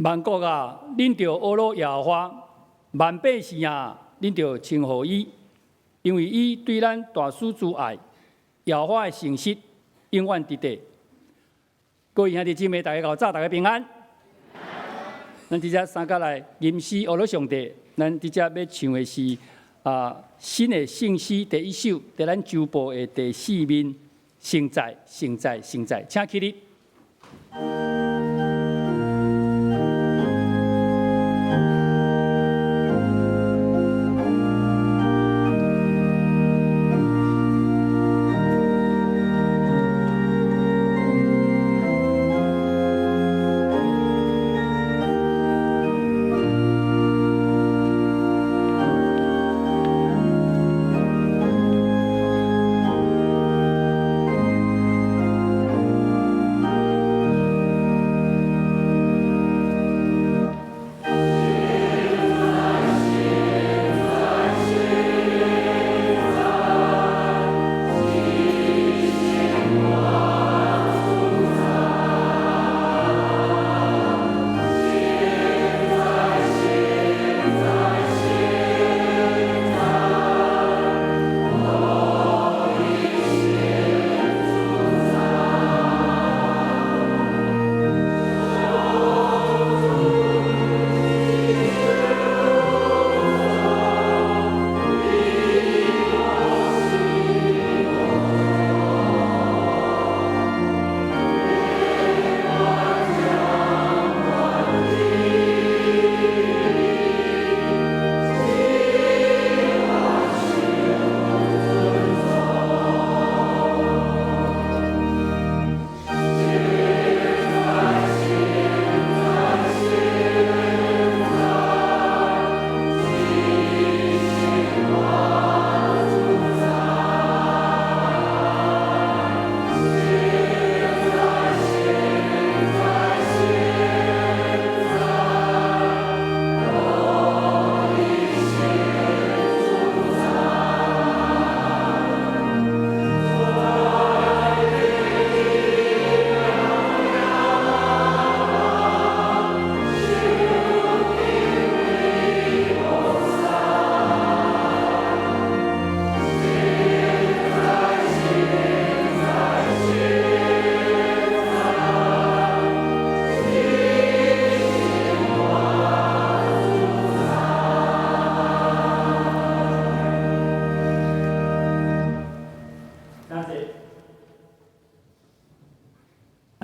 万国啊，恁着阿罗耶和华；万百姓啊，恁着称呼伊，因为伊对咱大施慈爱，耶和华的诚实永远伫地。各位兄弟姊妹，大家早，大家平安。咱伫遮三甲来吟诗阿罗上帝，咱伫遮要唱的是新的圣诗第一首，伫咱周报的第4面，圣在，圣在，圣在，请起立。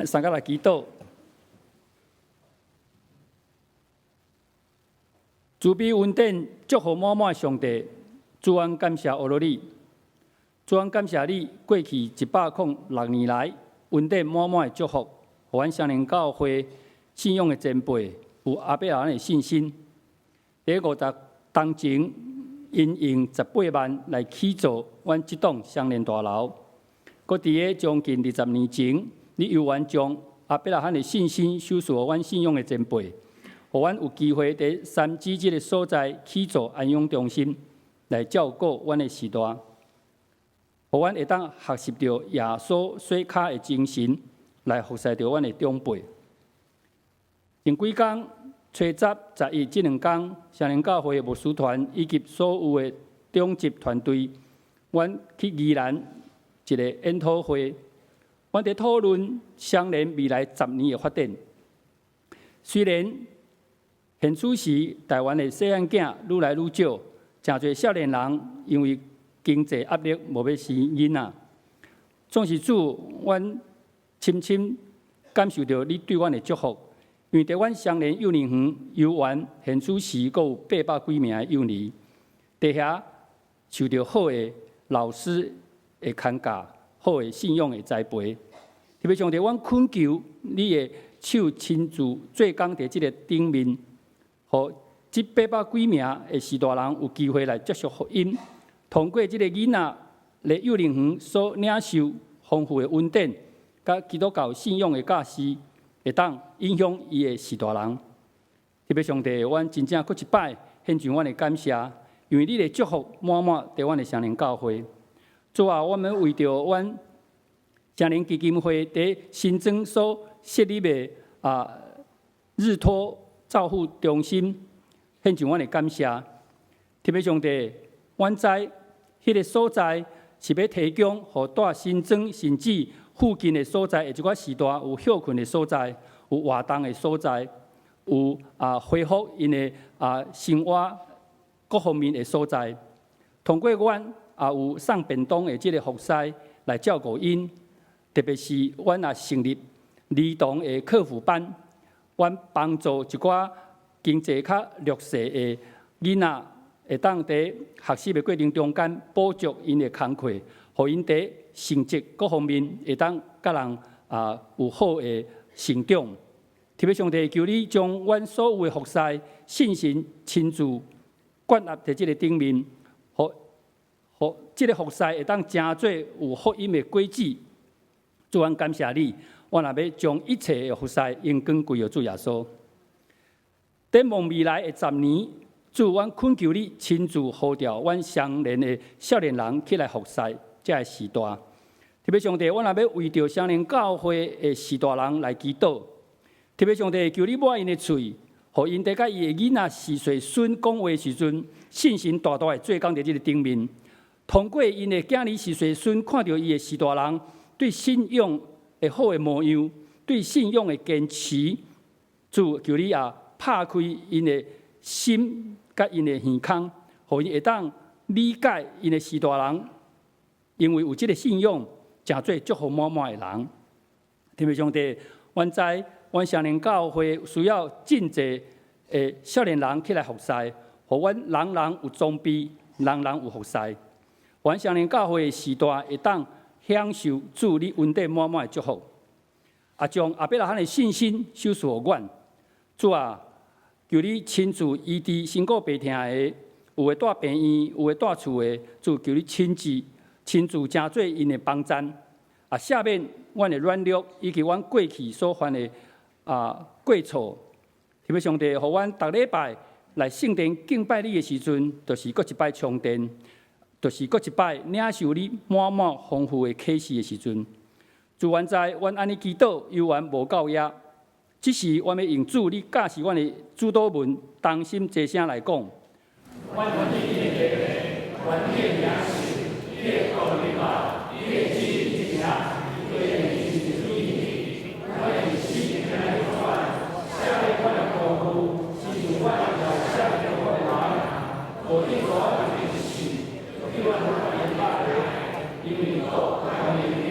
三甲来祈祷，慈悲恩典、祝福满满的上帝，主安感谢阿罗你，主安感谢你过去106年来恩典满满的祝福，互阮双连教会信仰的前辈有阿伯兰的信心。第50当前，因用18万来起造阮这栋双连大楼，搁伫个将近20年前。你犹原将阿伯拉罕的信心授予阮信仰的前辈，互阮有机会伫三支这个所在起造安养中心，来照顾阮的时代，互阮会当学习到耶稣洗脚的精神，来服侍到阮的长辈。前几天初10、11这2天，双连教会的牧师团以及所有的中级团队，阮去宜兰一个研讨会。阮伫讨论双连未来10年的发展。虽然现此时台湾的细汉囝愈来愈少，诚侪少年人因为经济压力无要生囡仔，总是主，阮深深感受到你对阮的祝福，因为伫阮双连幼儿园游园，现此时阁有800几名的幼儿，伫遐受到好的老师的看教。好的信仰的栽培，特别上帝，阮恳求你的手亲自做工伫即个顶面，互这800几名的士大人有机会来接受福音，通过即个囡仔来幼儿园所领受丰富的恩典，甲基督教信仰的教师，会当影响伊的士大人。特别上帝，阮真正搁一摆献上阮的感谢，因为你的祝福满满伫阮的双连教会。主啊，我们为着阮双连基金会伫新庄所设立的日托造福中心，献上阮的感谢。特别上帝，阮知迄个所在是要提供互住新庄甚至附近的所在，的一寡时代有休困的所在，有活动的所在，有恢复因的生活各方面的所在。通过阮有送便当的即个服侍来照顾因，特别是阮成立儿童的课辅班，阮帮助一寡经济较弱势的囡仔。会当伫学习的过程中间补足因的工课，互因伫成绩各方面会当甲人有好的成长。特别上帝求你将阮所有的服侍、信心、亲自灌压伫即个顶面，互即个服侍会当成做有福音的果子。主，阮感谢你，我若要将一切的服侍应归归于主耶稣。展望未来的10年。主，阮恳求你亲自呼召阮相连的少年人起来服侍这个时代。特别上帝，阮也要为着相连教会的时代人来祈祷。特别上帝，求你抹因的嘴，互因伫甲伊的囡仔4岁孙讲话时阵，信心大大的做工伫即个顶面。通过因的囝儿4岁孙看到伊的时代人对信仰的好的模样，对信仰的坚持。主，求你拍开因的心。甲因的耳孔，互因会当理解因的时代人，因为有即个信仰，诚做祝福满满的人。特别上帝，阮知阮相连教会需要真济的少年人起来服侍，互阮人人有装备，人人有服侍。阮相连教会的时代会当享受主你恩典满满的祝福，将阿伯拉罕的信心修赐互阮。主啊！求你亲自医治身躯病痛的，有诶住病院，有诶住厝的，主求你亲自诚做因的帮衬。赦免阮的软弱，以及阮过去所犯的过错。特别上帝，互阮逐礼拜来圣殿敬拜你的时阵，就是搁一摆充电，就是搁一摆领受你满满丰富的启示的时阵。主，阮知阮安尼祈祷，犹原无够野。即时，我们用主你教示阮的主祷文，同心齐声来讲。阮愿意的礼拜，愿意领受，越靠你吧，越记记下，越记记记，我用心来传，下一款的功夫，记住我要下一款的人，我的所有的事，希望我明白，因为我看你。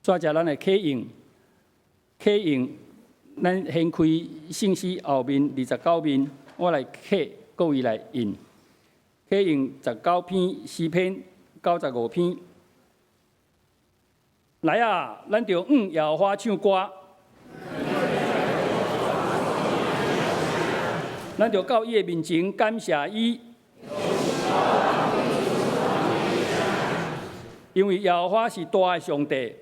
抓着咱的启应，咱掀开信息后面29面，我来启各位来印。启应19篇诗篇95篇。来啊，咱就耶和华唱歌，咱就到伊的面前感谢伊。因为耶和华是大的上帝。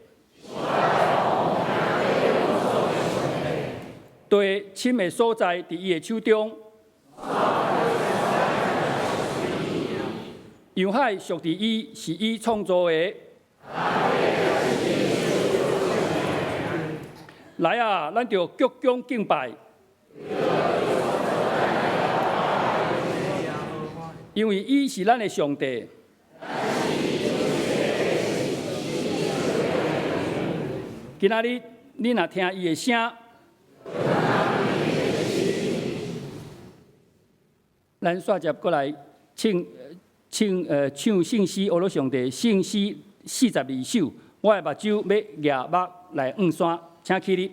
对深的所在，伫伊的手中。洋海属伫伊，是伊创造的。来啊，咱就鞠躬敬拜。因为伊是咱的上帝。今仔日你若听伊的声，咱煞接过来唱圣诗，阿罗上帝圣诗42首。我的目睭要举目来望山，请起立。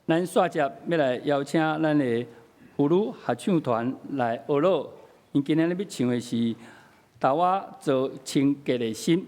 咱煞接要来邀请咱的妇女合唱团来学乐，因今日要唱的是《带我做清洁的心》。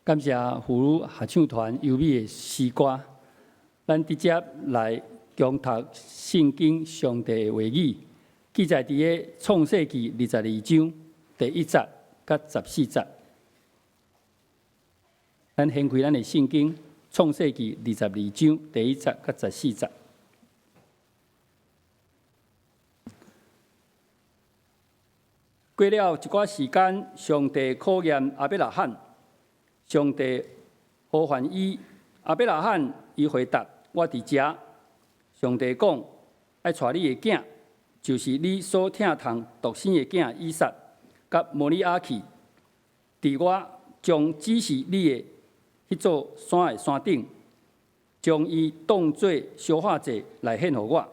感谢妇女合唱团优美的诗歌，咱直接来共读圣经上帝的话语，记载伫个创世纪22章第1节甲14节。咱掀开咱的圣经，创世纪22章第1节甲14节。过了一段时间，上帝考验亚伯拉罕。上帝呼唤伊，亚伯拉罕伊回答：我伫遮。上帝讲：爱带你的囝，就是你所疼痛独生的囝以撒，甲摩利亚去，伫我将指示你的迄座山的山顶，将伊当作烧化祭来献予我。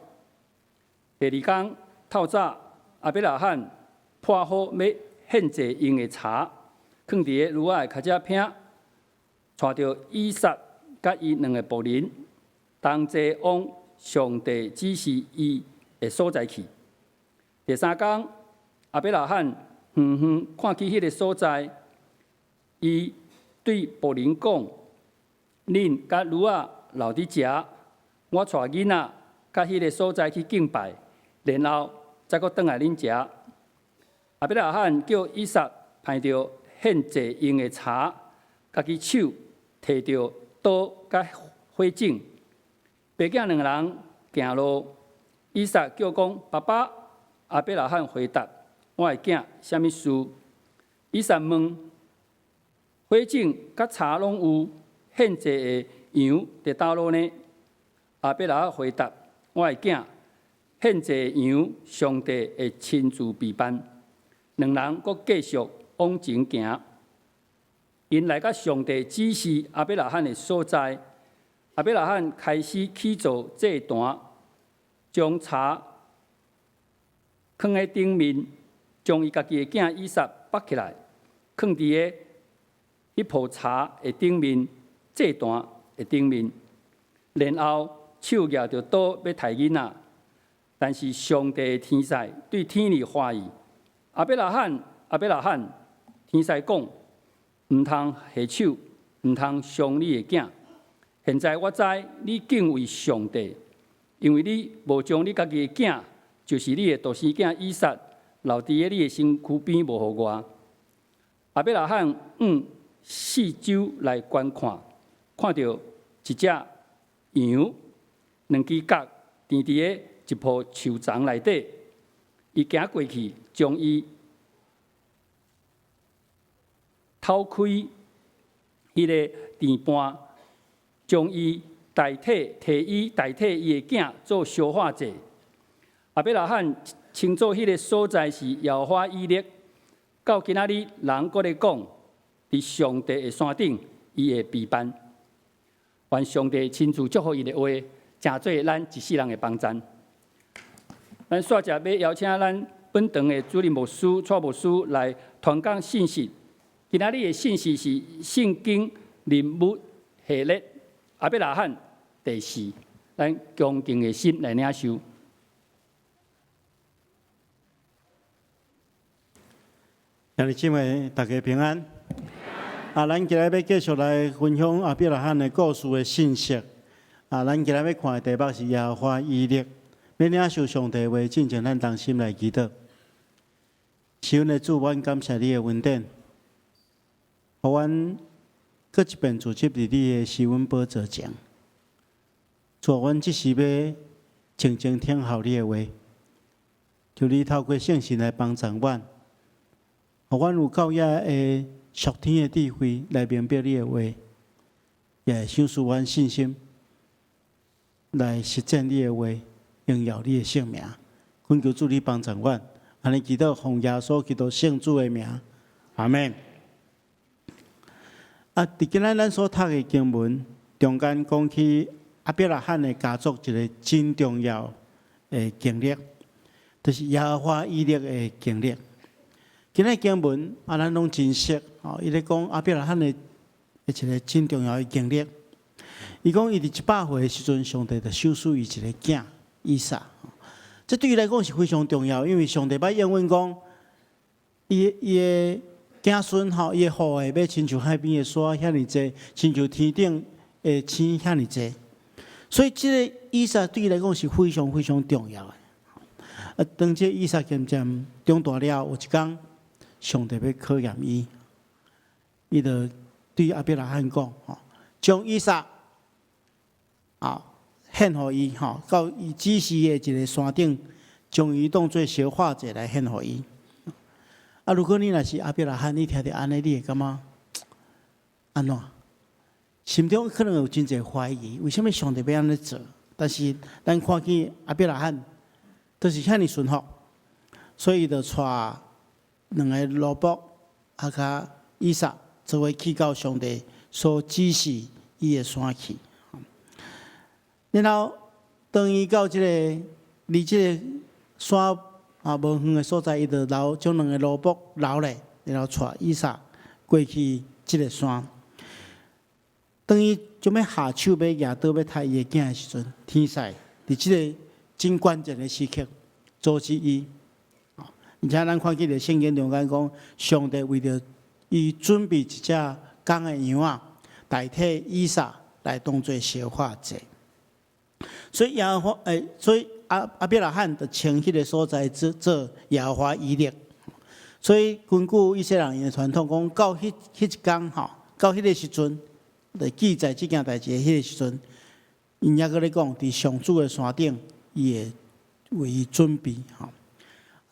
第二天透早，亚伯拉罕破好要献祭用的柴，放伫个炉仔的脚趾柄。带着以撒甲伊2个仆人，同齐往上帝指示伊的所在去。第3天，亚伯拉罕远远看去迄个所在，伊对仆人讲：恁甲女仔留伫遮，我带囡仔甲迄个所在去敬拜，然后再搁转来恁遮。亚伯拉罕叫以撒派着献祭用的柴，家己手摕着刀甲火种。爸囝两人行路，以撒叫讲：爸爸。亚伯拉罕回答：我的囝，什么事？以撒问：火种甲柴拢有，献祭的羊伫倒落呢？亚伯拉罕回答：我的囝，献祭的羊，上帝会亲自备办。两人阁继续往前行，因来到上帝指示亚伯拉罕的所在。亚伯拉罕开始起造祭坛，将柴放在顶面，将伊家己的囝以撒绑起来，放伫个迄铺柴的顶面，祭坛的顶面，然后手举着刀要杀囡仔。但是上帝的天使对天里发言：亚伯拉罕，亚伯拉罕！天使讲：毋通下手，毋通伤你的囝。现在我知你敬畏上帝，因为你无将你家己的囝。就是你的独生囝以撒留伫咧你的身躯边，无互我。亚伯拉罕四周来观看，看到一只羊，两只角垫伫咧一棵树丛内底。伊行过去，将伊偷开迄个垫盘，将伊替伊代替伊的囝做烧化祭。亚伯拉罕称作迄个所在是耶和华以勒，到今仔日人搁咧讲，伫上帝的山顶，伊会备办。愿上帝亲自祝福伊的话，成做咱一世人的帮助。咱煞只要邀请咱本堂的主任牧师、蔡牧师来传讲信息。今仔日的信息是圣经人物系列亚伯拉罕第4，咱恭敬的心来领受。兄弟姊妹，大家平安。咱今日要继续来分享亚伯拉罕的故事的信息。咱今日要看的题目是耶和华以勒。要领受上帝话，进前咱同心来祈祷。是阮的主，阮感谢你的恩典，互阮搁一遍自入伫你的施恩宝座前。主，阮即时要静静听候你的话，求你透过圣神来帮助阮。互阮有够也会属天的智慧来明白你的话，也会享受阮信心来实践你的话，荣耀你的圣名。恳求主你帮助阮，安尼祈祷奉耶稣基督圣主的名，阿门。伫今仔咱所读的经文中间讲起亚伯拉罕的家族一个真重要的经历，就是耶和华以勒的经历。今仔经文咱拢真熟，伊咧讲亚伯拉罕的一个真重要的经历。伊讲伊伫100岁的时阵，上帝就收赐伊一个囝以撒。这对伊来讲是非常重要，因为上帝捌应允讲，伊的子孙伊的后裔要亲像海边的沙遐尼济，亲像天顶的星遐尼济。所以这个以撒对伊来讲是非常非常重要的。当这以撒渐渐长大了，有一天。上帝要考验伊，伊就对亚伯拉罕讲：将以撒献互伊，到伊指示的一个山顶，将伊当作烧化祭来献互伊。如果你若是亚伯拉罕，你听到安尼，你会感觉安怎？心中可能有真侪怀疑，为什么上帝要安尼做？但是咱看见亚伯拉罕都是遐尼顺服，所以伊就带两个萝卜甲以撒做伙去到上帝所指示伊的山去。然后当伊到离这个山无远的所在，伊就将两个萝卜留咧，然后带以撒过去这个山。当伊准备下手要举刀要杀伊的囝的时阵，天使伫这个真关键的时刻阻止伊。而且咱看见伫圣经中间讲，上帝为着伊准备一只公的羊仔，代替以撒来当作烧化祭。所以所以阿伯拉罕就称迄个所在做耶和华以勒。所以根据以色列人的传统，讲到迄一天吼，到迄个时阵，就记载这件代志。迄个时阵，因也搁咧讲，伫上主的山顶，伊会为伊准备吼。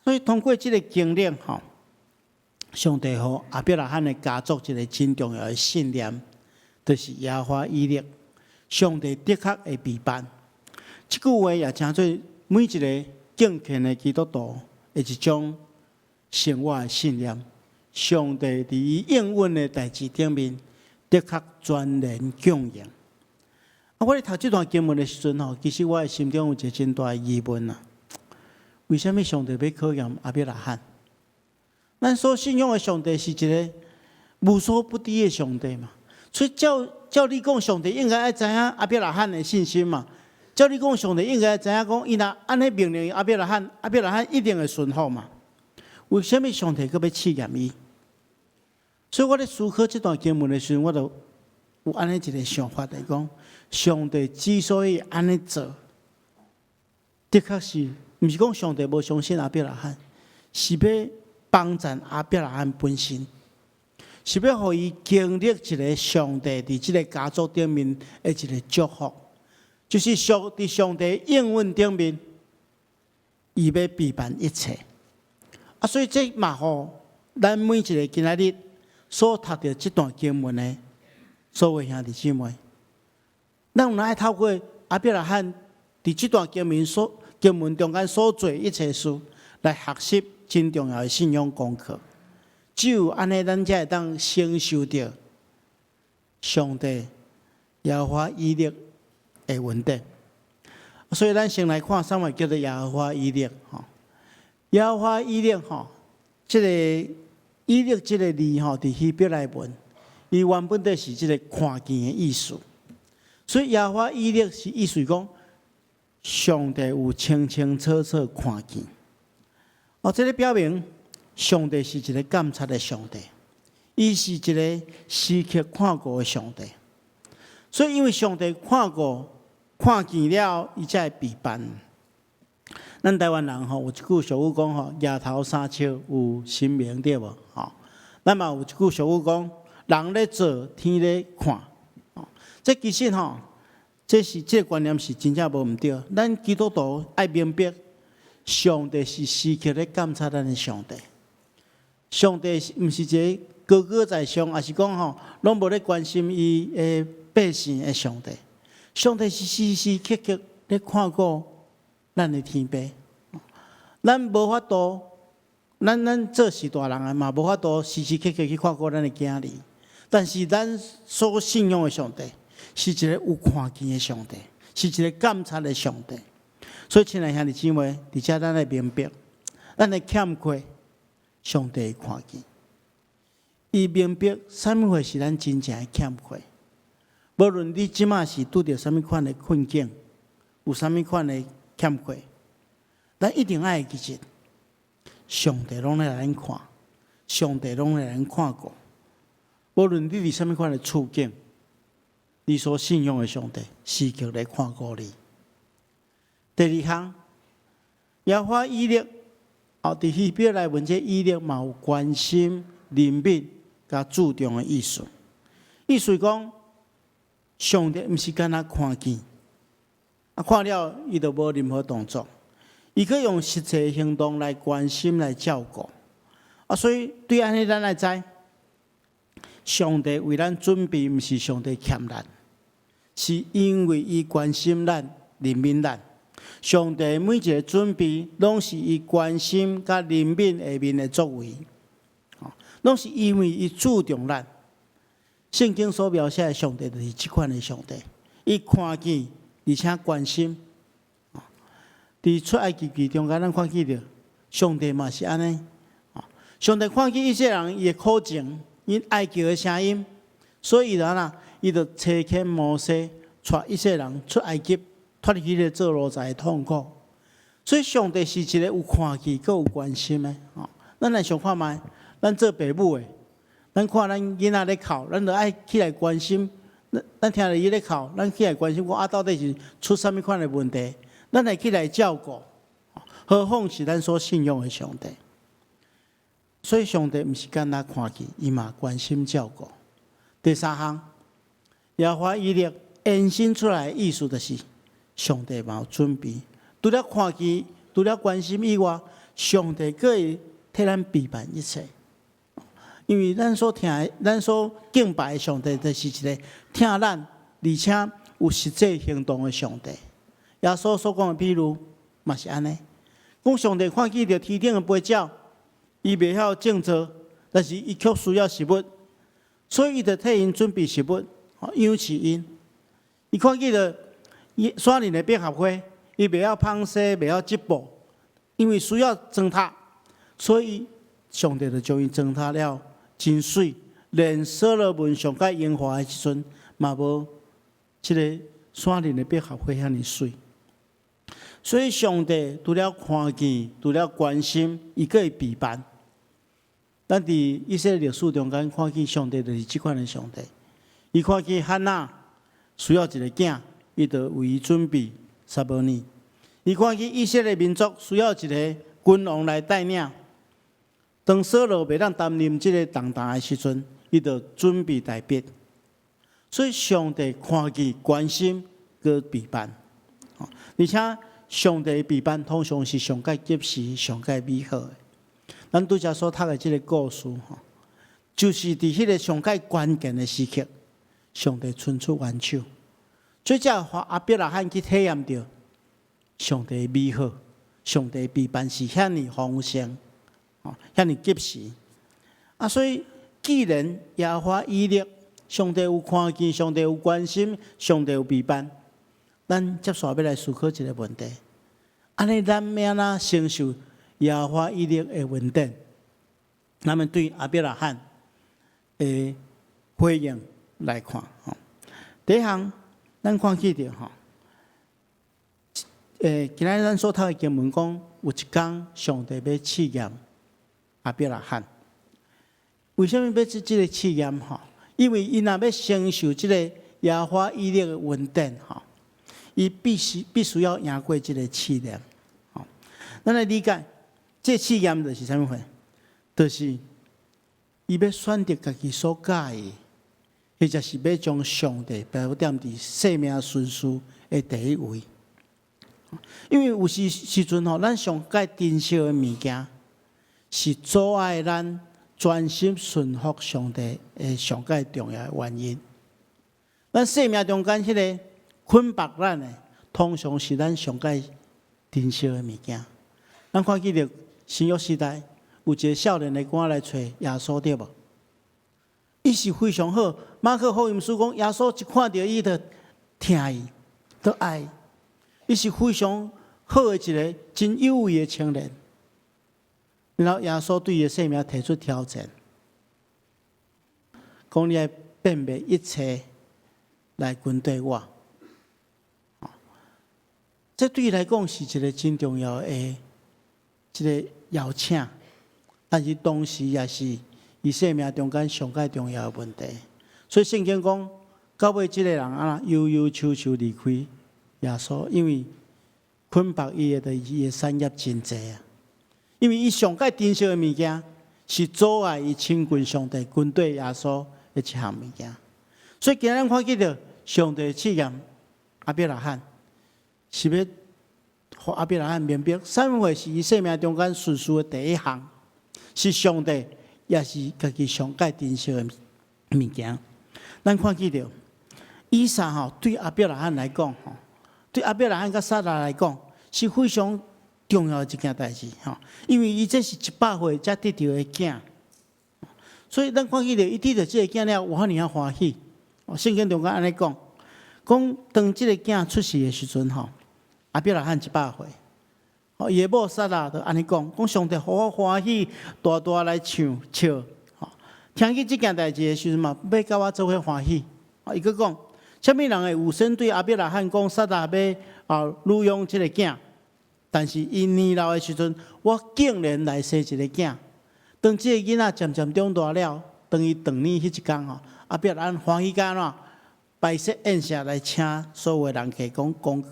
所以通过这个经历吼，上帝互阿伯拉罕的家族一个真重要的信念，就是耶和华以勒。上帝的确会陪伴。这句话也诚做每一个敬虔的基督徒的一种生活的信念。上帝伫伊应允的代志顶面，的确全然供应。我咧读这段经文的时阵吼，其实我的心中有一个真大的疑问啊：为什么上帝要考验阿伯拉罕？咱所信仰的上帝是一个无所不知的上帝嘛，所以照你讲，上帝应该要知影阿伯拉罕的信心嘛。照你讲，上帝应该知影讲，伊若安尼命令阿伯拉罕，阿伯拉罕一定会顺服嘛。为什么上帝搁要试验伊？所以我咧思考这段经文的时候，我就有安尼一个想法来讲，上帝之所以安尼做，的确是毋是讲上帝无相信阿伯拉罕，是要帮助阿伯拉罕本身，是要互伊经历一个上帝伫即个家族顶面的一个祝福。就是伫上帝应允顶面，伊要陪伴一切。所以这嘛吼，咱每一个今仔日所读到这段经文的所有兄弟姊妹，咱有爱透过阿伯拉罕伫这段经文中间所做一切事，来学习真重要的信仰功课。只有安尼，咱才会当承受到上帝耶和华以勒的稳定。所以咱先来看什么叫做耶和华以勒吼。耶和华以勒吼，这个以勒这个字吼，伫希伯来文，伊原本就是这个看见的意思。所以耶和华以勒是意思讲，上帝有清清楚楚看见。这个表明上帝是一个监察的上帝，伊是一个时刻看顾的上帝。所以因为上帝看顾、看见了，伊才会陪伴。咱台湾人吼有一句俗语讲吼，夜头三笑有神明，对无？吼，咱嘛有一句俗语讲，人咧做，天咧看。这其实吼，这个观念是真正无毋对。咱基督徒爱明白，上帝是时刻咧监察咱的上帝。上帝毋是一个高高在上，也是讲吼，拢无咧关心伊的百姓的上帝。上帝是时时刻刻咧看顾咱的天父。咱无法度，咱做是大人的嘛，无法度时时刻刻去看顾咱的囝儿。但是咱所信仰的上帝，是一个有看见的上帝，是一个监察的上帝。所以，亲爱兄弟姊妹，而且咱来明白，咱的欠缺，上帝看见。伊明白什么货是咱真正的欠缺。无论你即马是拄着什么款的困境，有什么款的欠缺，咱一定爱记住，上帝拢来咱看，上帝拢来咱看顾。无论你伫什么款的处境，你所信仰的上帝时刻来看顾你。第二项，耶和华以勒，伫希伯来文这以勒嘛有关心、怜悯、甲注重的意思。意思讲，上帝毋是干那看见，看了伊就无任何动作，伊可以用实际行动来关心、来照顾。所以对安尼咱来知，上帝为咱准备，毋是上帝欠咱，是因为伊关心咱、怜悯咱。上帝每一个准备，拢是伊关心甲怜悯下面的作为，拢是因为伊注重咱。圣经所描写的上帝就是这款的上帝，伊看见而且关心。伫出埃及记中间，咱看见着上帝嘛是安尼。上帝看见以色列人伊的苦情，因哀求的声音，所以伊就差遣摩西，带以色列人出埃及。脱离迄个做奴才的痛苦，所以上帝是一个有看见、佮有关心的。咱来想看觅，咱做父母的，咱看咱囡仔咧哭，咱就爱起来关心。咱听着伊咧哭，咱起来关心讲到底是出啥物款的问题，咱来起来照顾。何况是咱所信仰的上帝。所以上帝毋是干那看见，伊嘛关心照顾。第三项，耶和华以勒延伸出来的意思就是上帝嘛有准备，除了看见、除了关心以外，上帝可以替咱备办一切。因为咱所敬拜的上帝，就是一个听咱而且有实际行动的上帝。耶稣所讲的比喻嘛是安尼，讲上帝看见着天顶的飞鸟，伊袂晓种植，但是伊却需要食物，所以伊就替因准备食物，养饲因。伊看见着山林的百合花，伊袂晓芳势，袂晓织布，因为需要装塔，所以上帝就将伊装塔了。真水，连所罗门上界荣华的时阵，嘛无即个山林的百合花遐尼水。所以上帝除了看见，除了关心，伊可以备办。咱伫以色列历史中间看见上帝就是即款的上帝。伊看见汉娜需要一个囝，伊就为伊准备撒母耳。伊看见以色列民族需要一个君王来带领。当扫罗袂当担任这个重担的时阵，伊就准备代笔。所以上帝看见、关心，佮备办。而且上帝备办通常是上界及时、上界美好的。咱拄则所读的这个故事，就是伫迄个上界关键的时刻，上帝伸出援手，最才互亚伯拉罕去体验到上帝的美好，上帝备办是遐尼丰盛。遐尼及时所以既然耶和华以勒，上帝有看见，上帝有关心，上帝有备办，咱接下要来思考一个问题：安尼咱要安怎承受耶和华以勒的恩典？咱们对亚伯拉罕的回应来看，第一项，咱看见着今仔咱所读的经文讲，有一天上帝要试验亚伯拉罕，为什么要这个试验？因为伊若要承受这个耶和华以勒的恩典，伊必须要赢过这个试验。咱来理解，这试验就是啥物货？就是伊要选择家己所喜的，或者是要将上帝摆踮伫生命顺序的第一位。因为有时阵咱上界珍惜的物件，是阻碍咱专心顺服上帝的上界重要的原因。咱生命中间迄个捆绑咱的，通常是咱上界珍惜的物件。咱看见着新约时代有一个少年的官来找耶稣，对无？伊是非常好。马可福音书讲，耶稣一看到伊就疼伊，就爱伊。伊是非常好的一个真有为的青年。然后耶稣对伊的生命提出挑战，讲你要辨别一切来跟对我。这对伊来讲是一个真重要的一个邀请，但是同时也是伊生命中间上界重要的问题。所以圣经讲，到尾这个人忧忧愁愁离开耶稣，因为捆绑伊的伊的产业真济啊。因为伊上界珍惜的物件，是阻碍伊亲近上帝、跟对耶稣的一项物件。所以今日咱看见着上帝试验亚伯拉罕，是要互亚伯拉罕明白，啥物事是伊生命中间顺序的第一项，是上帝，也是家己上界珍惜的物件。咱看见着以撒对亚伯拉罕来讲，对亚伯拉罕甲撒拉来讲，是非常重要的一件代志，因为伊这是100岁才得到的囝，所以咱看见着伊得到这个囝了，有遐尼欢喜。圣经中间安尼讲，当这个囝出世的时阵，亚伯拉罕100岁，伊的某撒拉就安尼讲上帝互我欢喜，大大来唱笑。听见这件代志的时阵嘛，要甲我做伙欢喜。伊佫讲，什么人会有神对亚伯拉罕讲，撒拉要乳养这个囝？但是伊年老的时阵，我竟然来生一个囝。当这个囡仔渐渐长大了，等于当年迄一天吼，阿伯拉罕欢喜甲喏，摆设宴席来请所有人客讲，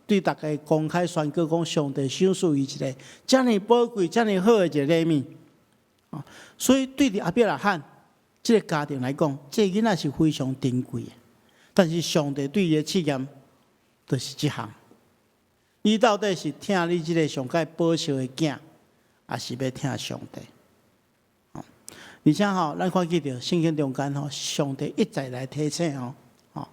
对大家公开宣告讲上帝赏赐伊一个遮尔宝贵、遮尔好的一个礼物。所以对阿伯拉罕这个家庭来讲，这个囡仔是非常珍贵的。但是上帝对伊的试验，就是这项。伊到底是听你这个上界保守的囝，还是要听上帝？而且吼，咱看见到圣经中间吼，上帝一再来提醒吼，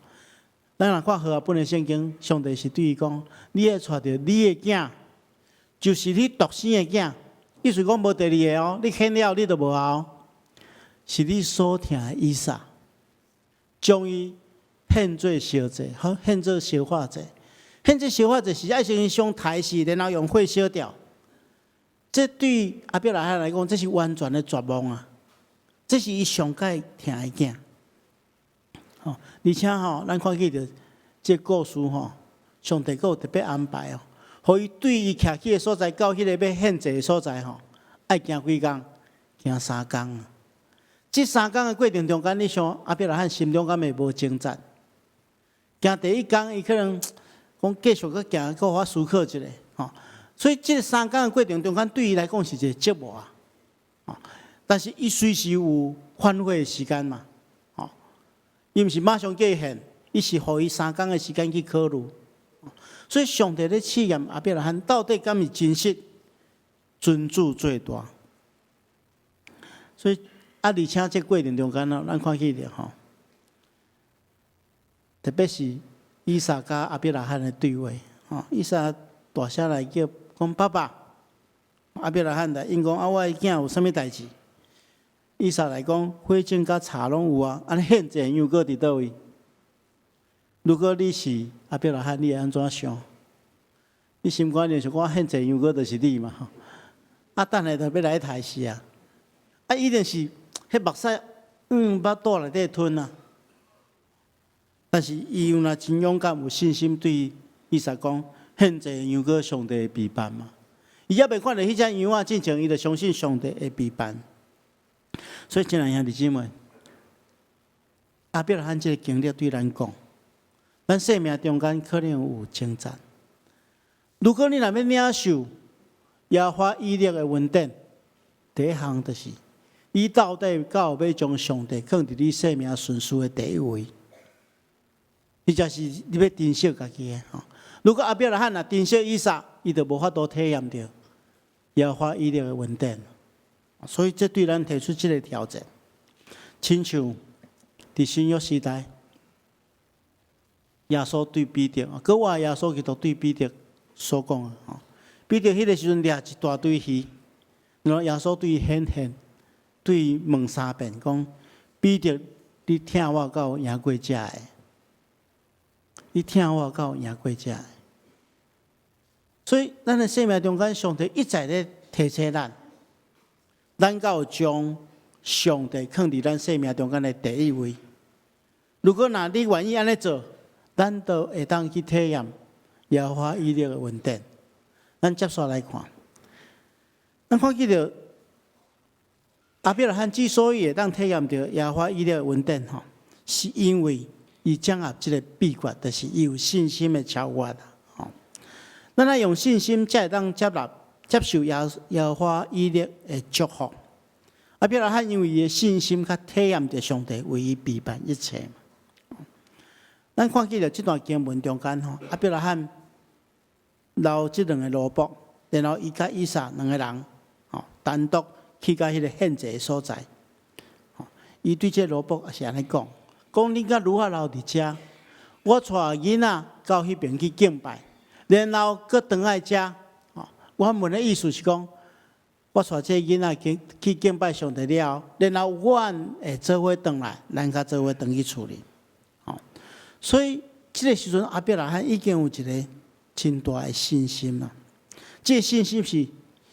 咱若看和合本的圣经，上帝是对伊讲：你要带着你的囝，就是你独生的囝，意思讲无第二个哦，你献了你就无效，是你所听的以撒，将伊献做烧祭，好献做烧化祭。献这烧化祭是爱先上台式，然后用火烧掉。这对阿伯拉罕来讲，这是完全的绝望啊！这是伊上界听的囝。而且咱看见着这故事上帝有特别安排互伊对伊徛起的所在到迄个要献祭的所在爱行几工？行3工。这3工的过程中间，你想阿伯拉罕心中敢会无挣扎？行第1工，伊可能讲继续搁行，搁我思考一下所以这3工的过程中间，对伊来讲是一个折磨但是伊随时有反悔的时间嘛伊毋是马上叫伊献，伊是互伊3工的时间去考虑。所以上帝咧试验阿伯拉罕到底敢是真实尊主最大。所以而且这过程中间咱看见着特别是以撒甲阿伯拉罕的对话以撒大声来叫讲爸爸，阿伯拉罕来因讲我的囝有啥物代志？以撒来讲火种甲柴拢有啊，安尼献祭样搁伫倒位？如果你是阿伯拉罕，你会安怎想？你心肝里想我献祭样搁就是你嘛？等下就要来台死啊！一定是迄目屎巴肚内底吞啊！但是伊有若真勇敢、有信心，对以撒讲献祭样搁上帝会陪伴嘛？伊还袂看到迄只羊仔进前，伊就相信上帝会陪伴。所以，亲爱兄弟姊妹，阿伯拉罕这个经历对咱讲，咱生命中间可能有挣扎。如果你若要领受耶和华以色列的恩典，第一项就是，伊到底到要将上帝放伫你生命顺序的第一位，伊就是你要珍惜家己的如果阿伯拉罕若珍惜以撒，伊就无法度体验到耶和华以色列的恩典。所以，这对咱提出这个挑战，亲像伫新约时代，耶稣对彼得搁我耶稣基督对彼得所讲的彼得迄个时阵掠一大堆鱼，然后耶稣对伊显现，对伊问3遍，讲彼得，你听我到赢过这的，你听我到赢过这的。所以，咱的生命中间，上帝一再咧提醒咱。咱要将上帝放伫咱生命中间的第一位。如果你愿意安尼做，咱就会当去体验耶和华以色列的恩典。咱接下来看，咱看见到阿伯拉罕之所以会当体验到耶和华以色列的恩典是因为伊掌握这个秘诀，就是伊有信心的超越咱要用信心才会当接受耶和华以色列的祝福。阿伯拉罕因为伊的信心，较体验着上帝为伊陪伴一切。咱看见了这段经文中间阿伯拉罕留这2个萝卜，然后伊甲以撒2个人单独去到迄个献祭的所在。伊对这萝卜也是安尼讲，你甲如何留伫遮？我带囡仔到迄边去敬拜，然后搁回来遮。原文的意思是讲，我带这囡仔去敬拜上帝了，然后阮会做伙回来，咱甲做伙回去厝里。所以这个时阵，阿伯拉罕已经有一个真大的信心了。这个信心是，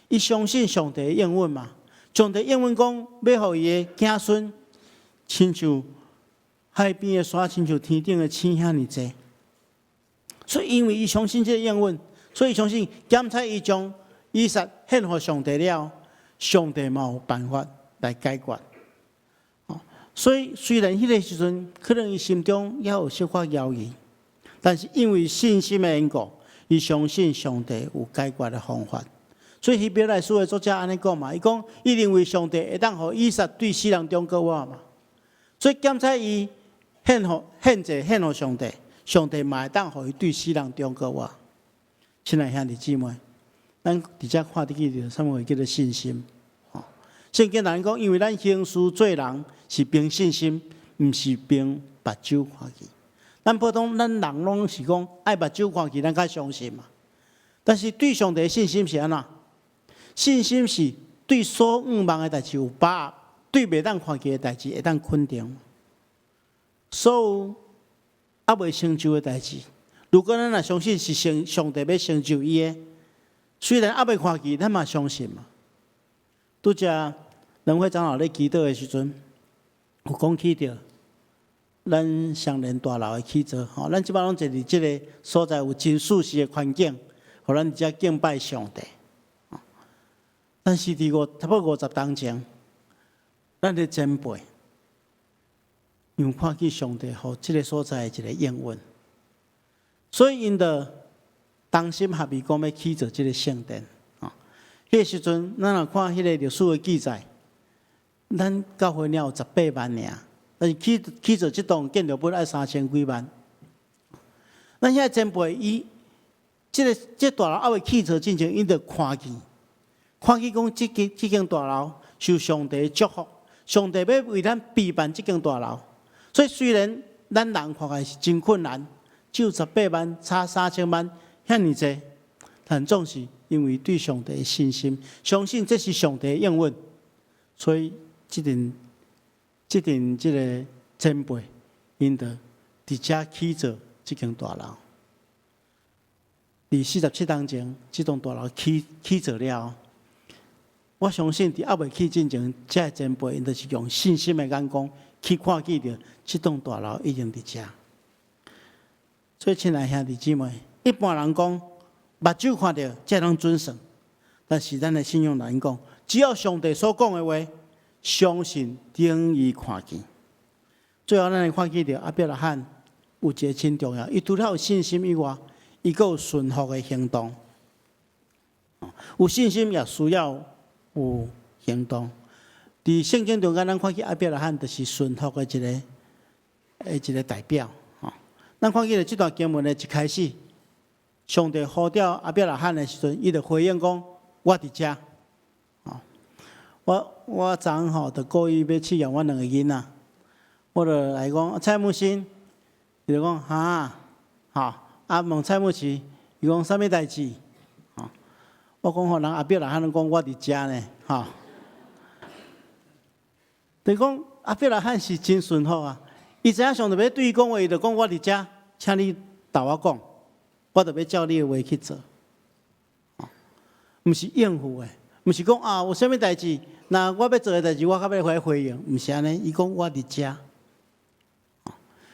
伊相信上帝的应允嘛。上帝应允讲，要予伊的子孙，亲像海边的沙，亲像天顶的星遐尼济。所以因为伊相信这个应允。所以相信，检查伊将以撒献给上帝了，上帝嘛有办法来解决。所以虽然迄个时阵可能伊心中也有小可犹豫，但是因为信心的缘故，伊相信上帝有解决的方法。所以希伯来书的作者安尼讲嘛，伊讲伊认为上帝会当互以撒对死人中国我嘛，所以检查伊献祭献互上帝，上帝嘛会当互伊对死人中国我。亲爱兄弟姊妹，咱伫遮看得起着什么叫做信心？圣经人讲，因为咱行事做人是凭信心，毋是凭目睭看去。咱普通咱人拢是讲爱目睭看去，咱较相信嘛。但是对上帝的信心是安怎？信心是对所仰望的代志有把握，对袂当看见的代志会当肯定。所有还未成就的代志，如果咱若相信是上帝要成就伊的，虽然还未看见，咱嘛相信嘛。拄则两位长老咧祈祷的时阵，有讲起着咱上联大楼的起座，咱即摆拢坐伫即个所在有真舒适的环境，互咱遮敬拜上帝。但是差不多50当前，咱的前辈因看见上帝互即个所在的一个应允，所以因着同心合意讲要起造即个圣殿。迄个时阵，咱若看迄个历史的记载，咱教会了有18万尔，但是起造即栋建筑物要3000几万。咱现在前辈伊即大楼还未起造之前，伊着看见讲即间大楼受上帝的祝福，上帝要为咱备办即间大楼。所以虽然咱人看起是真困难，只有18万差3000万，遐尼济，但总是因为对上帝的信心，相信这是上帝的应允，所以即个前辈，因着伫遮起造即间大楼。伫47当前，即栋大楼起造了，我相信伫还未起之前，遮个前辈因着是用信心的眼光去看见着即栋大楼已经伫遮。所以，亲爱兄弟姊妹，一般人讲目睭看到才能准算，但是咱的信仰人讲，只要上帝所讲的话，相信等于看见。最后，咱来看见着亚伯拉罕有一个真重要，伊除了有信心以外，伊阁有顺服的行动。有信心也需要有行动。伫圣经中间，咱看见亚伯拉罕就是顺服的一个代表。咱看见了这段经文的一开始，上帝呼召亚伯拉罕的时阵，伊就回应讲：“我伫遮。”我昨昏就故意要试验我两个囡仔，我就来讲蔡木星，伊就讲问蔡木奇，伊讲啥物代志？我讲人亚伯拉罕讲我伫遮呢，就讲亚伯拉罕是真顺服啊！伊知影上帝要对伊讲话，伊就讲我伫遮，请你同我讲，我就要照你的话去做。毋是应付的，毋是讲有啥物代志，那我要做的代志，我较要回应，毋是安尼。伊讲我伫遮，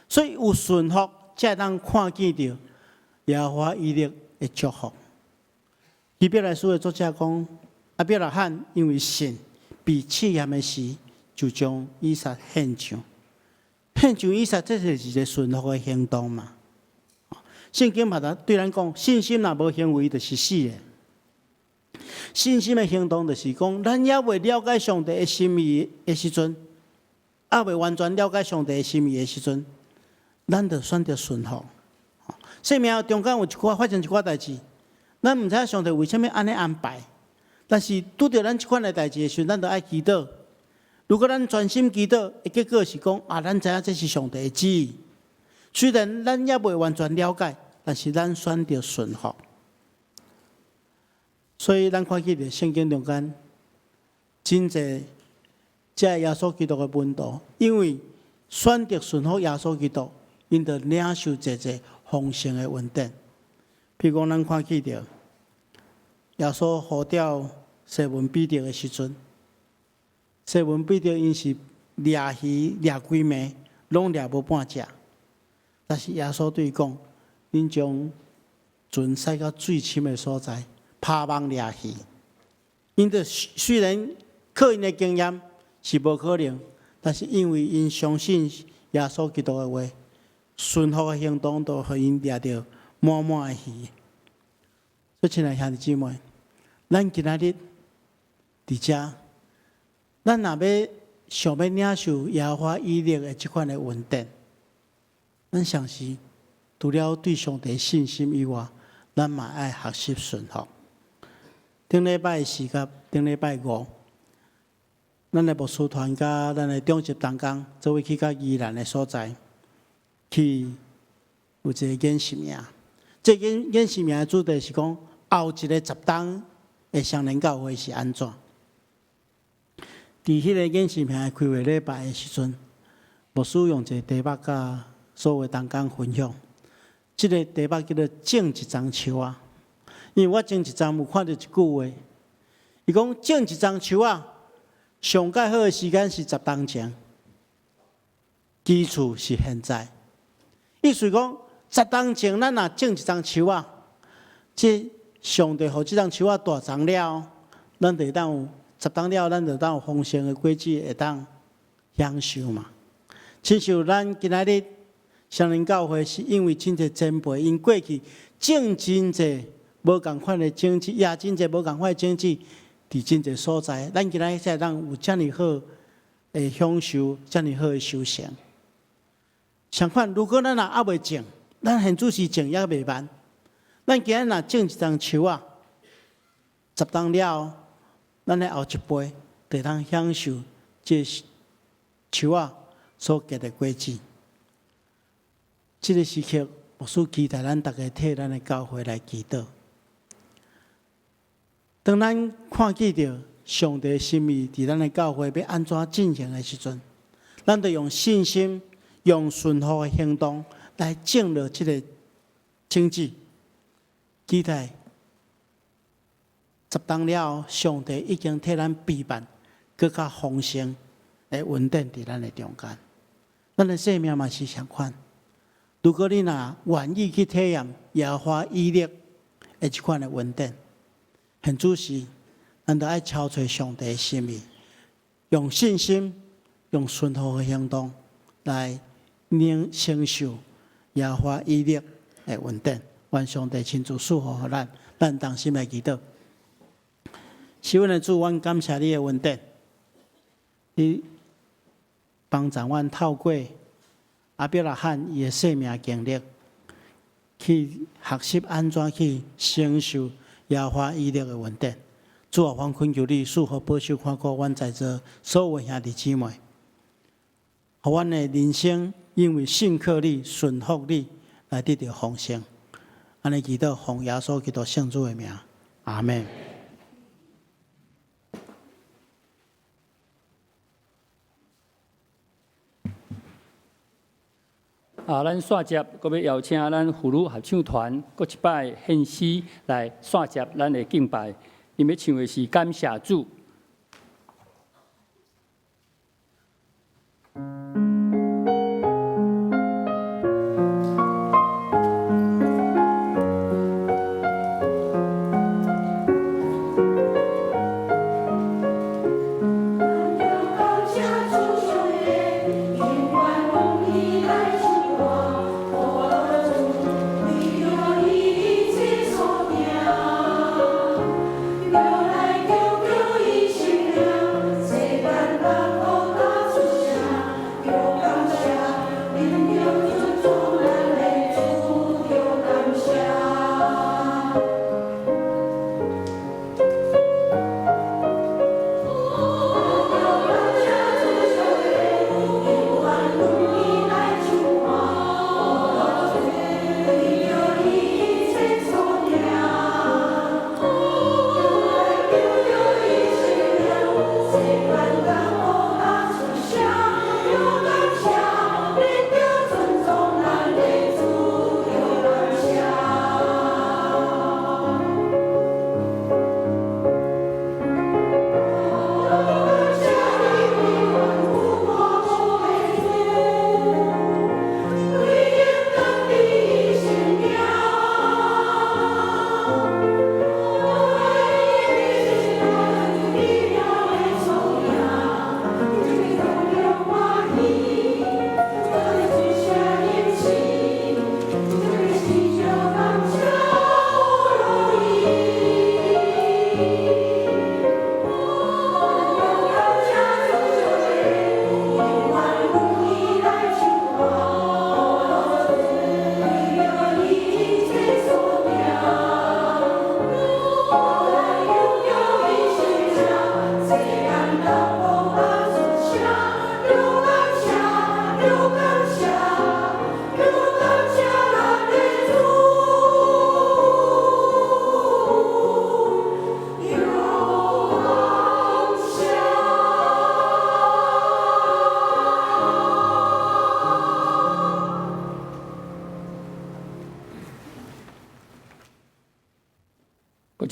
所以有顺服，才当看见着耶和华以勒的祝福。希伯来书的作者讲，亚伯拉罕因为信，被试验的时，就将以撒献上。献上以撒，这就是一个顺服的行动嘛。圣经嘛，对咱讲，信心若无行为，就是死的。信心的行动，就是讲，咱也未了解上帝的心意的时阵，也未完全了解上帝的心意的时阵，咱就选择顺服。生命中间有发生一寡代志，咱毋知影上帝为虾米安尼安排，但是拄着咱即款的代志的时候，咱就爱祈祷。如果咱专心祈祷，结果是讲咱知影这是上帝的旨意。虽然咱也未完全了解，但是咱选择顺服。所以咱看见着圣经中间真侪这耶稣基督的门徒，因为选择顺服耶稣基督，因着领受一丰盛的恩典。譬如讲，咱看见着耶稣呼召西门彼得的时阵，西门彼得因是掠鱼掠几暝，拢掠无半只。但是耶稣对伊讲：“恁将船驶到最深的所在，拍网掠鱼。”因着虽然靠因的经验是无可能，但是因为因相信耶稣基督的话，顺服的行动，都互因掠到满满的喜。所以，亲爱兄弟姊妹，咱今仔日伫遮，咱若要想要领受耶和华以色列的即款的恩典，咱上是除了对上帝信心以外，咱嘛爱学习顺服。顶礼拜四甲顶礼拜五，咱的牧师团甲咱的中级同工做伙去到宜兰的所在，去有一个演习营。这演习营的主题是讲后一个十冬的双年教会是安怎？伫迄个演习营的开会礼拜的时阵，牧师用一个题目甲所有同工分享。这个题目叫做“种一丛树啊”。因为我前一阵有看到一句话，伊讲种一丛树啊，上介好的时间是10冬前，基础是现在。意思讲10冬前咱若种一丛树啊，这上帝互这丛树啊大丛了，咱就当有10冬了，咱就当有丰盛的果子会当享受嘛。亲像咱今仔日双年教会，是因为真侪前辈因过去种真侪无共款的种子，也真侪无共款的种子，伫真侪所在，咱今仔才当有遮尔好的享受，遮尔好的修行。相反，如果咱也未种，咱现主时种也未完。咱今仔若种一丛树啊，10冬了，咱的后一辈就当享受这树啊所结的果子。这个时刻，牧师期待咱大家替咱的教会来祈祷。当咱看见到上帝的心意伫咱的教会要安怎进行的时阵，咱就用信心、用顺服的行动来种了这个种子，期待10冬了，上帝已经替咱备办更较丰盛的恩典伫咱的中间。咱的生命嘛是相款。如果你若愿意去体验耶和华以色列的这款的恩典，很主时，咱就爱超出上帝的心意，用信心、用顺服的行动来承受耶和华以色列的恩典。愿上帝亲自赐福予咱，咱同心来祈祷。是阮的主，阮感谢你的恩典，你帮助阮透过阿伯拉罕伊的生命经历，去学习安怎去承受耶和华以色列的恩典。主啊，阮恳求你赐福保守看顾阮在座所有兄弟姊妹，互阮的人生因为信靠你、顺服你来得到丰盛。安尼祈祷，奉耶稣基督圣主的名，阿门。咱线接，搁要邀请咱妇女合唱团，搁一摆献诗来线接咱的敬拜。因要唱的是感谢主。来救救伊。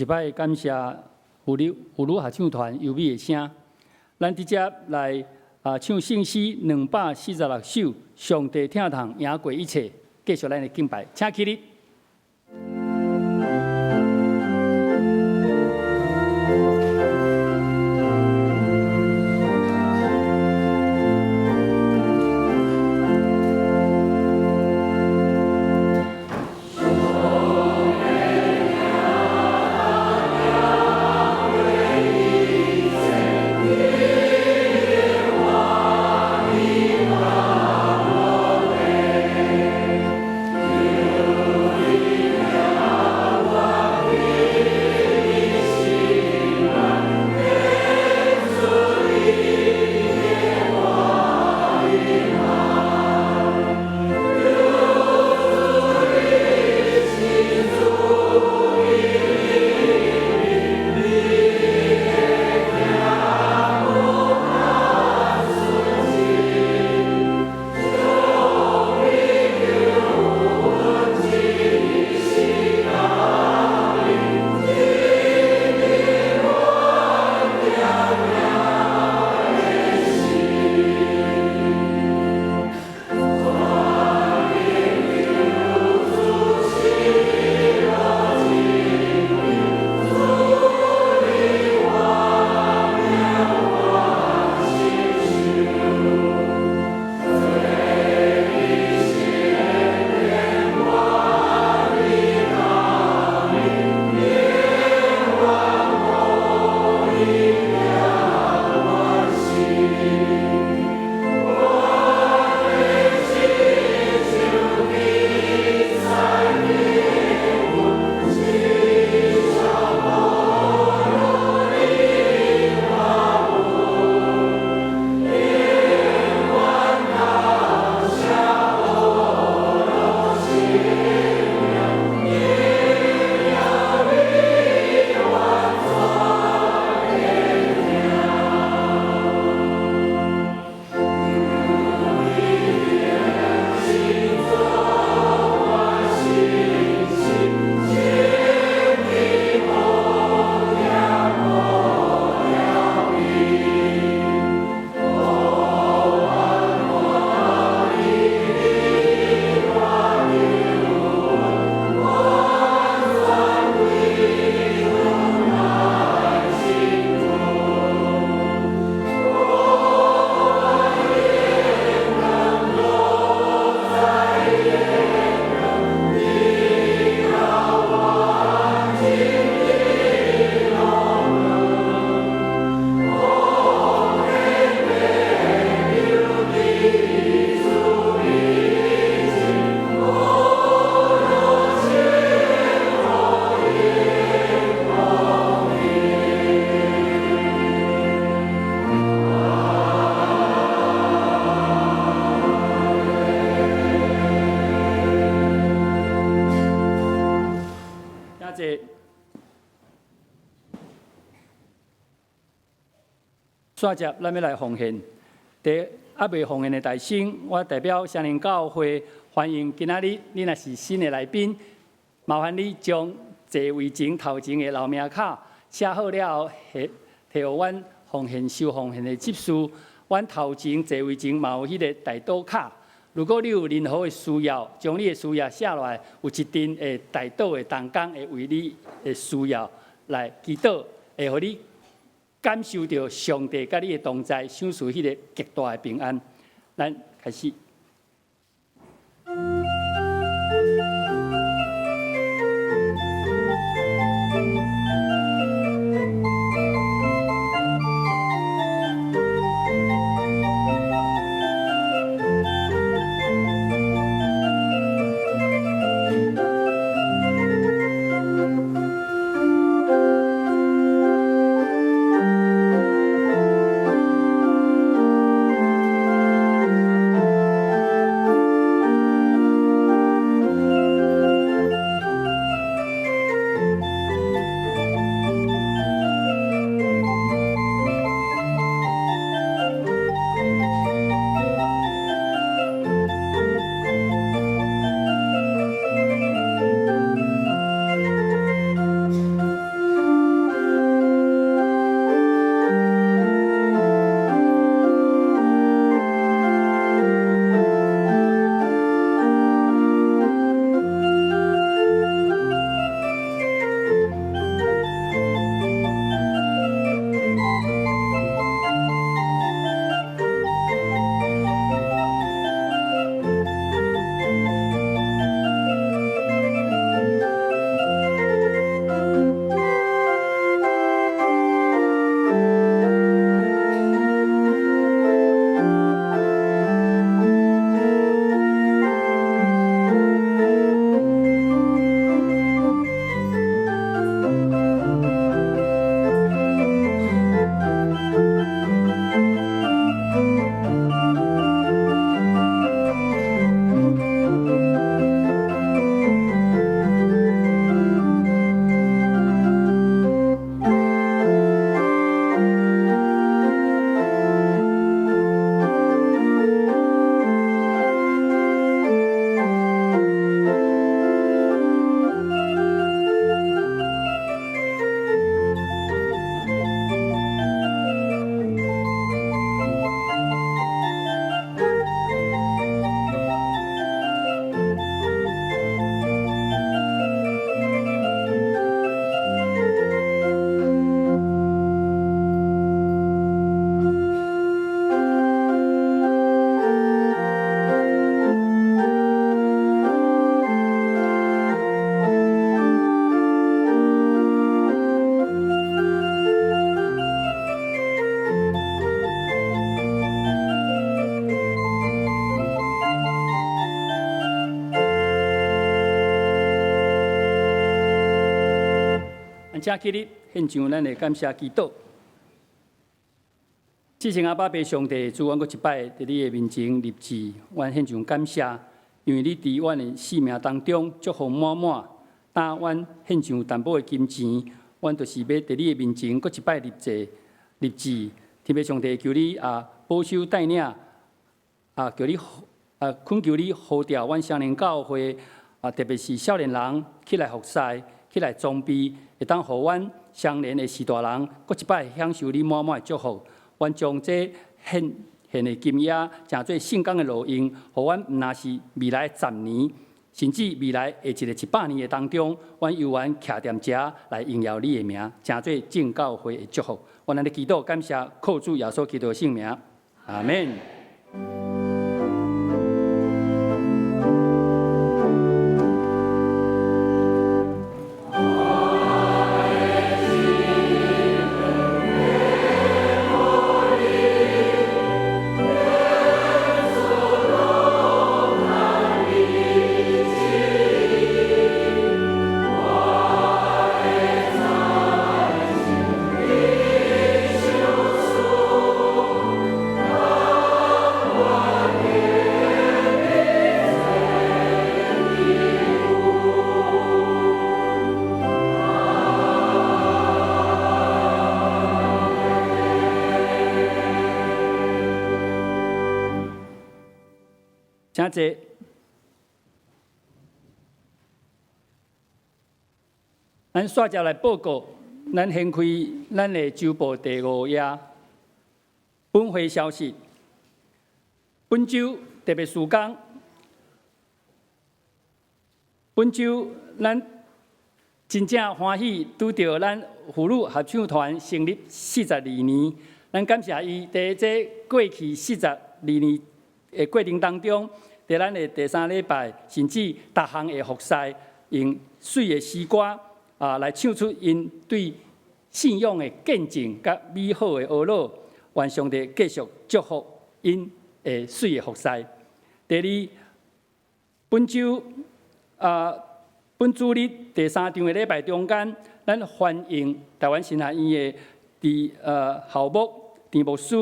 一摆感谢妇女合唱团优美的声，咱直接来唱圣诗246首，上帝听堂赢过一切，继续咱的敬拜，请起立。煞接，咱要来奉献。第还未奉献的大圣，我代表双林教会欢迎今仔日你若是新的来宾，麻烦你将座位前头前的留名卡写好了后，摕互阮奉献收奉献的执事。阮头前座位前嘛有迄个代祷卡。如果你有任何的需要，将你的需要写落来，有一阵的代祷的同工会为你的需要来祈祷，会互你感受到上帝甲你的同在，享受迄个极大的平安。咱开始。请起立，献上咱的感谢祈祷。至圣阿爸爸上帝，主，阮阁一摆伫你的面前立志，阮献上感谢，因为你伫阮的生命当中祝福满满。当阮献上淡薄的金钱，阮就是要伫你的面前阁一摆立志。天父上帝，求你保守带领求你恳求你呼召阮双年教会特别是少年人起来服侍，起来装备，会当互阮双年的士大人阁一摆享受你满满的祝福。阮将这献的金额，诚做圣工的路用，互阮毋但是未来10年，甚至未来下一个100年的当中，阮犹原徛踮遮来荣耀你的名，诚做正教会的祝福。阮安尼祈祷，感谢靠主耶稣基督的圣名，阿门。请坐。咱续接来报告，咱掀开咱的周报第5页。本会消息：本周特别事工，本周咱真正欢喜拄到咱妇女合唱团成立42年，咱感谢伊在这过去42年的过程当中。在咱的第3礼拜，甚至逐项的服侍，用水的诗歌来唱出因对信仰的见证甲美好的懊恼，愿上帝继续祝福因的水的服侍。第二，本周本主日第3场的礼拜中间，咱欢迎台湾神学院的校牧田牧师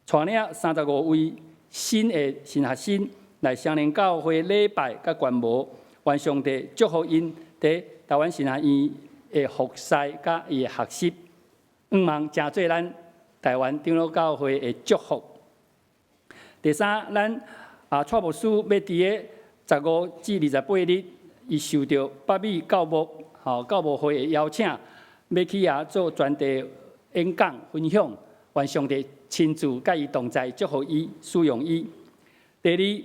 带领35位新的神学生来双年教会礼拜甲观摩，愿上帝祝福因伫台湾神学院的服侍甲伊的学习，望诚做咱台湾长老教会的祝福。第三，咱蔡牧师要伫个15至28日，伊受到北美教牧会的邀请，要去做专题演讲分享，愿上帝亲自甲伊同在，祝福伊，使用伊。第二，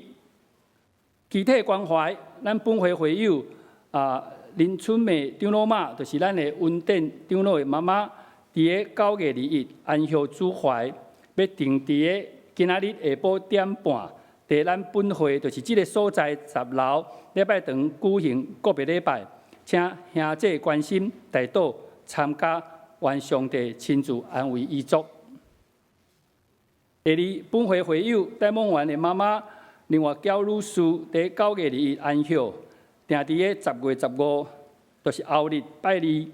具体关怀，咱本会会友林春美长老妈，就是咱的温典长老的妈妈，伫个9月2日安息主怀，要定伫个今仔日下晡1点半，伫咱本会就是这个所在10楼礼拜堂举行告别礼拜，请兄姐关心大岛参加，愿上帝亲自安慰遗族。第二，本会会友戴梦园的妈妈林华娇女士，伫9月2日安息，定伫个10月15，就是后日拜二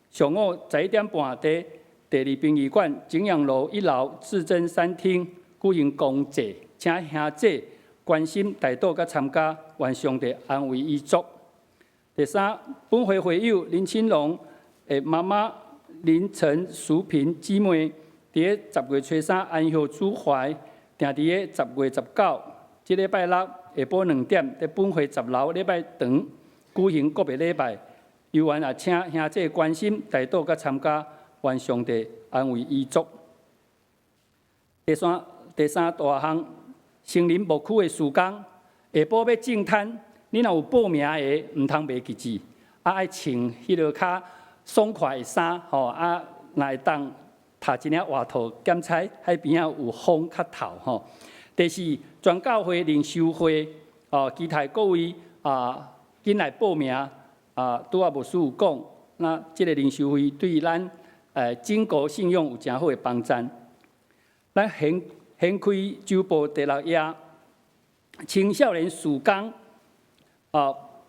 上午11点半，伫第2殡仪馆景阳路1楼至真餐厅举行公祭，请兄姐关心大岛甲参加，愿上帝安慰遗族。第三，本会会友林清龙的妈妈林陈淑萍姊妹，伫个10月初3安息主怀，定伫个10月19，即礼拜六下晡2点，伫本会10楼礼拜堂举行告别礼拜，犹原也请兄姐关心大岛甲参加，愿上帝安慰遗族。第三大项，成林牧区的事工，下晡要种摊，你若有报名的，毋通袂记字，爱穿迄落较爽快的衫，若会当读一领外套，检采海边仔有风较透第四，全教会领袖会期待各位紧来报名拄牧师有讲，那即个领袖会对咱整个信仰有诚好的帮助。咱掀开周报第6页，青少年事工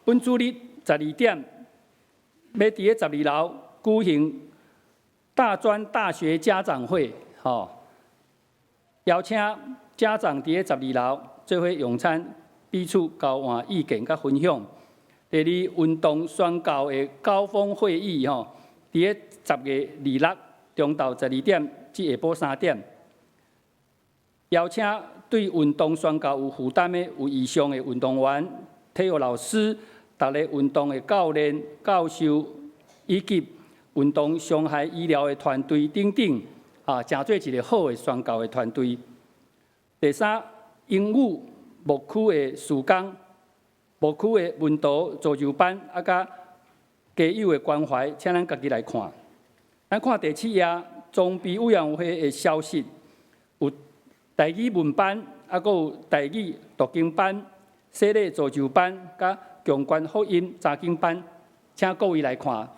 本主日12点，要伫个12楼举行大专大学家长会，邀请家长伫咧12楼做伙用餐，彼此交换意见甲分享。第二，运动宣教的高峰会议，伫咧10月26中昼12点至下晡3点，邀请对运动宣教有负担的、有意向的运动员、体育老师、各个运动的教练、教授，以及运动伤害医疗的团队等等，真做一个好的宣教的团队。第三，英语牧区的事工、牧区的文图造就班，甲家友的关怀，请咱家己来看。咱看第7页，装备委员会的消息，有台语文班，还有台语读经班、洗礼造就班，甲强关福音查经班，请各位来看，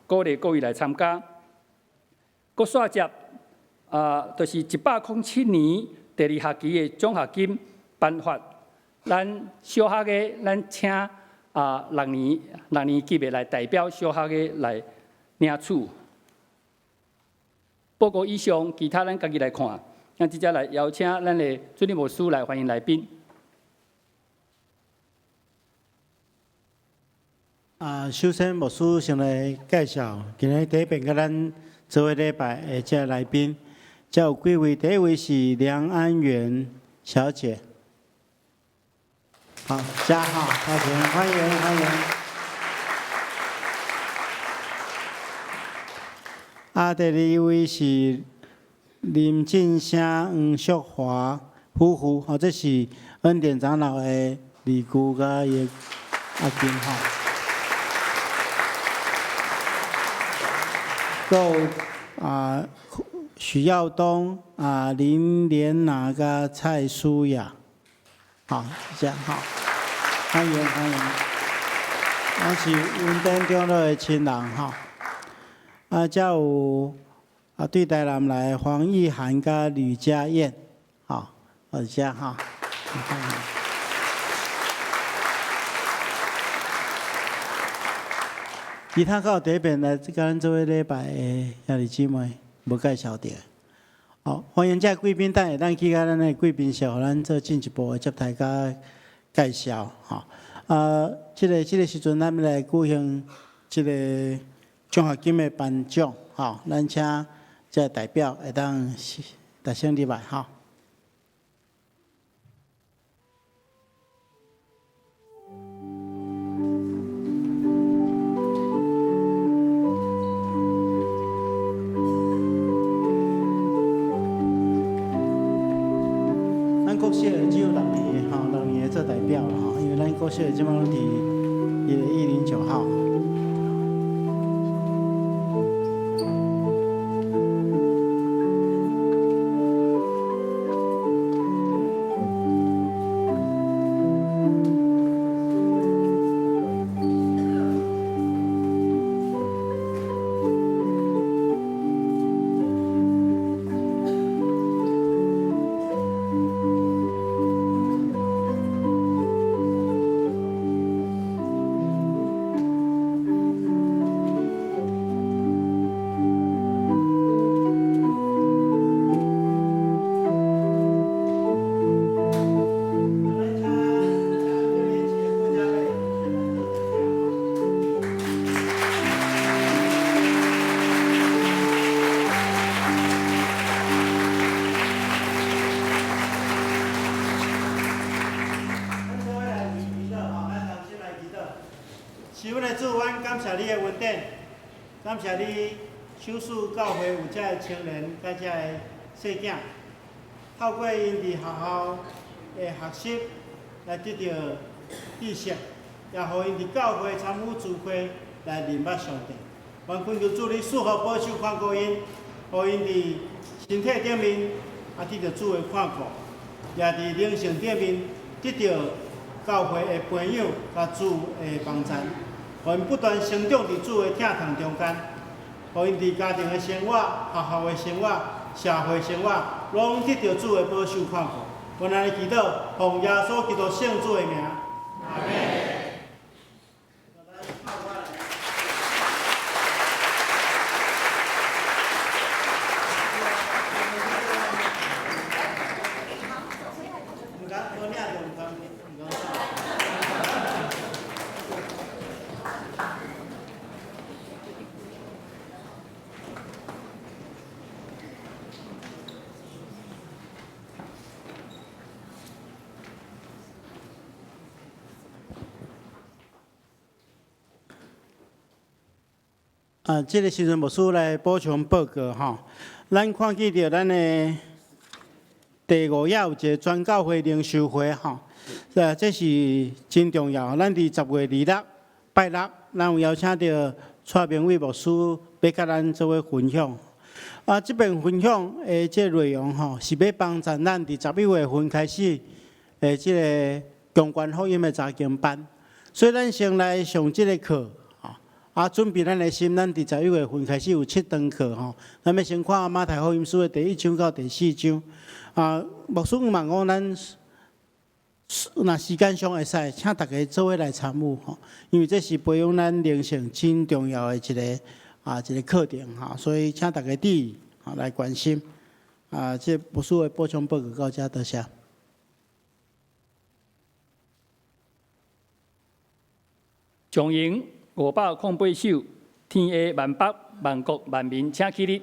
鼓励各位来参加。搁续接就是107年第2学期的奖学金颁发，咱小学的咱请6年级的来代表小学的来领取。报告以上，其他咱家己来看。咱直接来邀请咱的主任牧师来欢迎来宾。首先牧师先来介绍，今日第一遍甲咱做伙礼拜的这来宾，这有几位，第一位是梁安元小姐，好，加好，大家欢迎欢迎。第二位是林进生、黄淑华夫妇，这是恩典长老的李姑甲伊阿金哈。有许耀东、林莲娜甲蔡舒雅，好，这样好，欢迎欢迎。我是云顶中路的亲人哈。再有对台南来黄义涵甲吕家燕，好，我这哈。其他到第一遍来甲咱做伙礼拜的兄弟姊妹，无介绍到。好，欢迎这贵宾，等下咱去甲咱的贵宾室，互咱做进一步的接待甲介绍。哈，这个时阵，咱们来举行这个奖学金的颁奖。好，咱请这代表会当大声礼拜哈。国小只有6年的，6年做代表了哈，因为咱国小即马拢伫109号。感谢你手术教会有这个青年，甲这个细囝，透过因伫学校的学习来得到知识，也互因伫教会参与聚会来认捌上帝。愿恳求主你赐福保守看顾因，互因伫身体顶面得到主的看顾，也伫灵性顶面得到教会的朋友甲主的帮衬。互因不断成长伫主的疼痛中间，互因伫家庭的生活、学校的生活、社会生活，拢得到主的保守看顾。阮安尼祈祷，奉耶稣基督圣主的名。阿门。这个时阵牧师来补充报告吼，咱看见到咱的第5页有一个全教会灵修会吼，这是真重要。咱伫10月26拜六，咱有邀请到蔡明伟牧师要甲咱做伙分享。这边分享的这内容吼，是要帮助咱伫11月份开始这个公关福音的查经班，所以咱先来上这个课。准备咱的心，咱伫11月份开始有7堂课吼。咱要先看马太福音书的第1章到第4章。牧师问讲咱若时间上会使，请大家做伙来参与吼，因为这是培养咱灵性真重要的一个课程哈，所以请大家注意来关心。这牧师的补充报告到这，多谢。将营508首，天下万邦万国万民，请起立。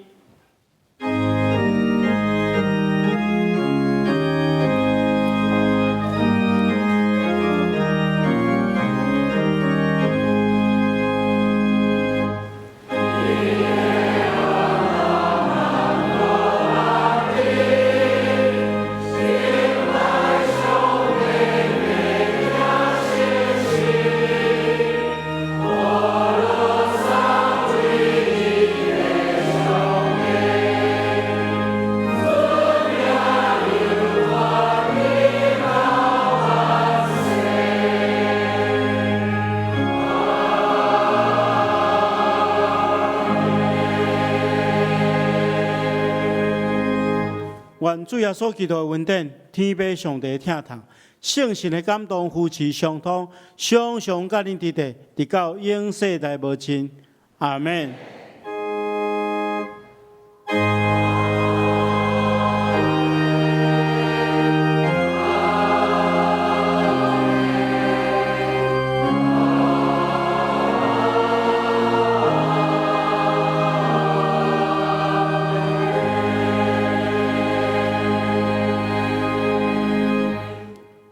愿主耶稣基督的恩典，天父上帝听痛，圣神的感动，夫妻相通，常常甲恁伫地，直到永世代无尽。阿门。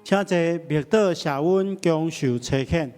请坐，默祷谢恩，恭受差遣。